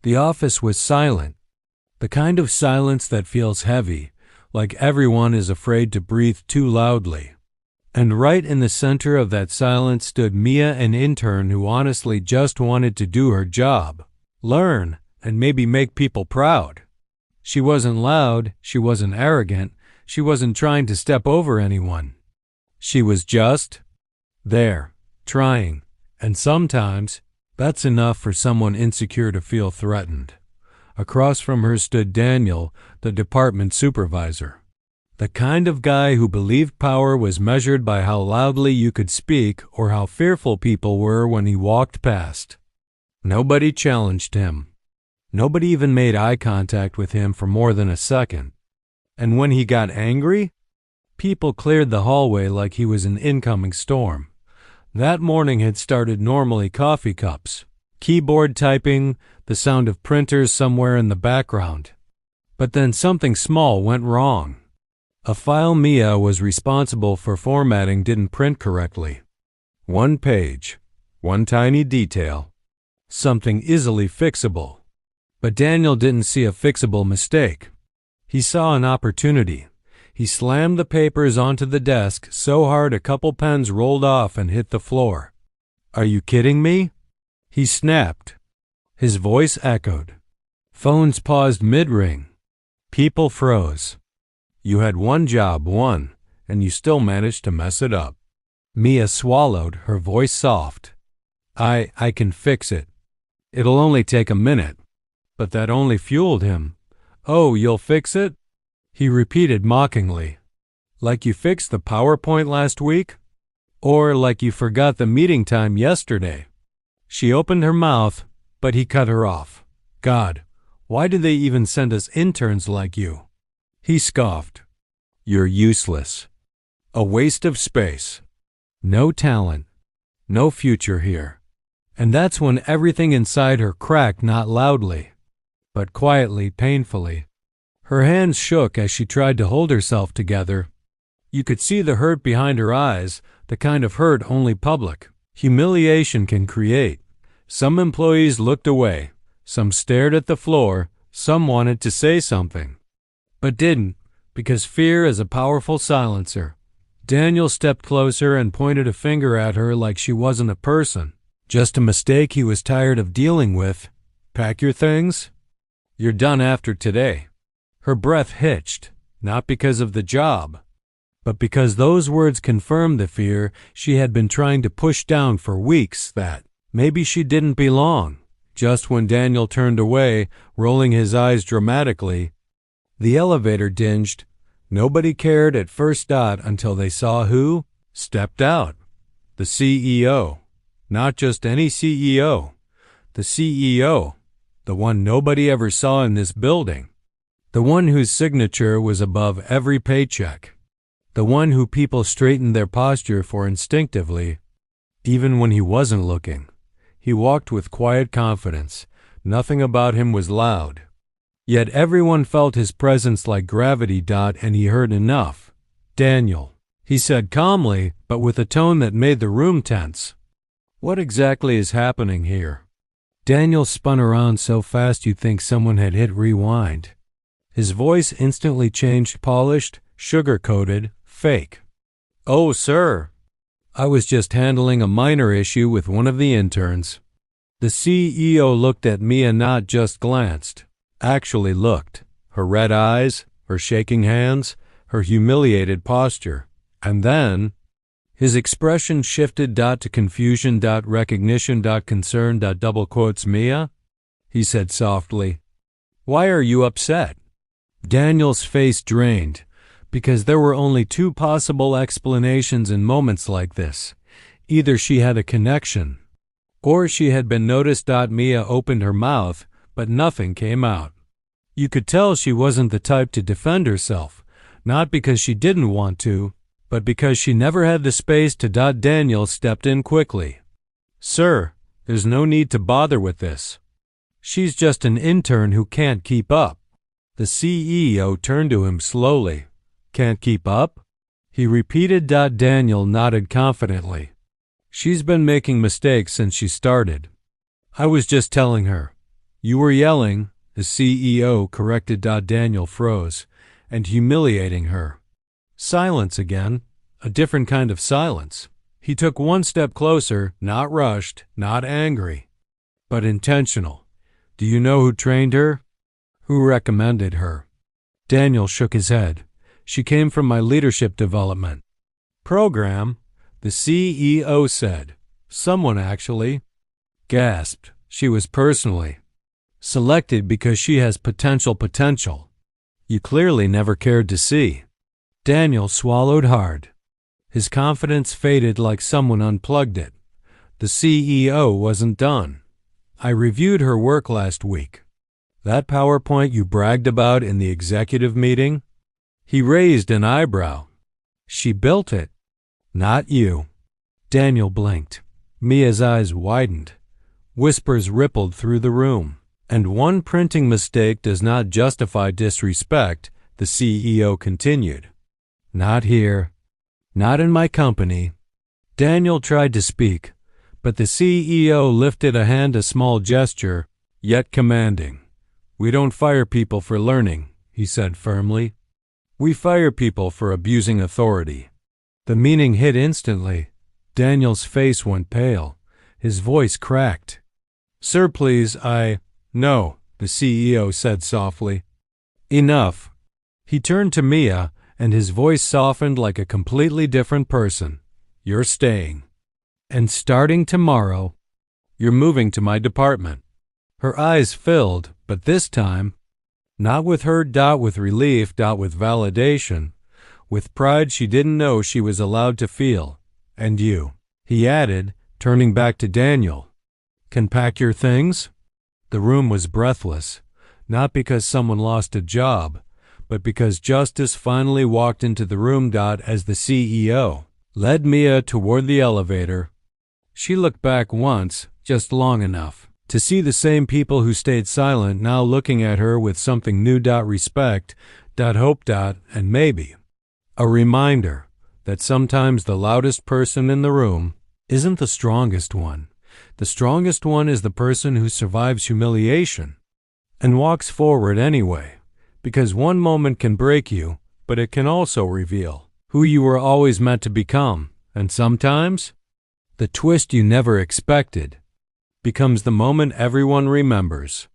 The office was silent, the kind of silence that feels heavy, like everyone is afraid to breathe too loudly. And right in the center of that silence stood Mia, an intern who honestly just wanted to do her job, learn, and maybe make people proud. She wasn't loud, she wasn't arrogant, she wasn't trying to step over anyone. She was just there, trying, and sometimes that's enough for someone insecure to feel threatened. Across from her stood Daniel, the department supervisor. The kind of guy who believed power was measured by how loudly you could speak or how fearful people were when he walked past. Nobody challenged him. Nobody even made eye contact with him for more than a second. And when he got angry, people cleared the hallway like he was an incoming storm. That morning had started normally: coffee cups, keyboard typing, the sound of printers somewhere in the background. But then something small went wrong. A file Mia was responsible for formatting didn't print correctly. One page, one tiny detail, something easily fixable. But Daniel didn't see a fixable mistake. He saw an opportunity. He slammed the papers onto the desk so hard a couple pens rolled off and hit the floor. "Are you kidding me?" he snapped. His voice echoed. Phones paused mid-ring. People froze. You had one job, and you still managed to mess it up. Mia swallowed, her voice soft. I can fix it. It'll only take a minute." But that only fueled him. "Oh, you'll fix it?" he repeated mockingly. "Like you fixed the PowerPoint last week? Or like you forgot the meeting time yesterday?" She opened her mouth, but he cut her off. "God, why do they even send us interns like you?" He scoffed. "You're useless. A waste of space. No talent. No future here." And that's when everything inside her cracked, not loudly, but quietly, painfully. Her hands shook as she tried to hold herself together. You could see the hurt behind her eyes, the kind of hurt only public humiliation can create. Some employees looked away, some stared at the floor, some wanted to say something, but didn't, because fear is a powerful silencer. Daniel stepped closer and pointed a finger at her like she wasn't a person, just a mistake he was tired of dealing with. "Pack your things? You're done after today." Her breath hitched, not because of the job, but because those words confirmed the fear she had been trying to push down for weeks, that maybe she didn't belong. Just when Daniel turned away, rolling his eyes dramatically, the elevator dinged. Nobody cared at first until they saw who stepped out. The CEO. Not just any CEO. The CEO. The one nobody ever saw in this building. The one whose signature was above every paycheck. The one who people straightened their posture for instinctively, even when he wasn't looking. He walked with quiet confidence. Nothing about him was loud. Yet everyone felt his presence like gravity. And he heard enough. "Daniel," he said calmly, but with a tone that made the room tense. "What exactly is happening here?" Daniel spun around so fast you'd think someone had hit rewind. His voice instantly changed, polished, sugar-coated, fake. "Oh, sir. I was just handling a minor issue with one of the interns." The CEO looked at Mia, not just glanced. Actually looked. Her red eyes, her shaking hands, her humiliated posture. And then his expression shifted to confusion, recognition, concern, double quotes. "Mia," he said softly, "why are you upset?" Daniel's face drained, because there were only two possible explanations in moments like this. Either she had a connection, or she had been noticed. Mia opened her mouth, but nothing came out. You could tell she wasn't the type to defend herself, not because she didn't want to, but because she never had the space to. Daniel stepped in quickly. "Sir, there's no need to bother with this. She's just an intern who can't keep up." The CEO turned to him slowly. "Can't keep up?" he repeated. Daniel nodded confidently. "She's been making mistakes since she started. I was just telling her. You were yelling, the CEO corrected. Daniel froze, and humiliating her. Silence again, a different kind of silence. He took one step closer, not rushed, not angry, but intentional. Do you know who trained her? Who recommended her? Daniel shook his head. She came from my leadership development program, the CEO said. Someone actually gasped. She was personally selected because she has potential. You clearly never cared to see. Daniel swallowed hard. His confidence faded like someone unplugged it. The CEO wasn't done. I reviewed her work last week. That PowerPoint you bragged about in the executive meeting? He raised an eyebrow. She built it, not you. Daniel blinked. Mia's eyes widened. Whispers rippled through the room. And one printing mistake does not justify disrespect, the CEO continued. Not here. Not in my company. Daniel tried to speak, but the CEO lifted a hand, a small gesture, yet commanding. We don't fire people for learning, he said firmly. We fire people for abusing authority. The meaning hit instantly. Daniel's face went pale. His voice cracked. Sir, please, No, the CEO said softly. Enough. He turned to Mia, and his voice softened like a completely different person. You're staying. And starting tomorrow, you're moving to my department. Her eyes filled, but this time, not with hurt, with relief, with validation, with pride she didn't know she was allowed to feel. And you, he added, turning back to Daniel, can pack your things? The room was breathless, not because someone lost a job, but because justice finally walked into the room. As the CEO led Mia toward the elevator, she looked back once, just long enough to see the same people who stayed silent now looking at her with something new. Respect, hope, and maybe a reminder that sometimes the loudest person in the room isn't the strongest one. The strongest one is the person who survives humiliation and walks forward anyway, because one moment can break you, but it can also reveal who you were always meant to become, and sometimes the twist you never expected becomes the moment everyone remembers.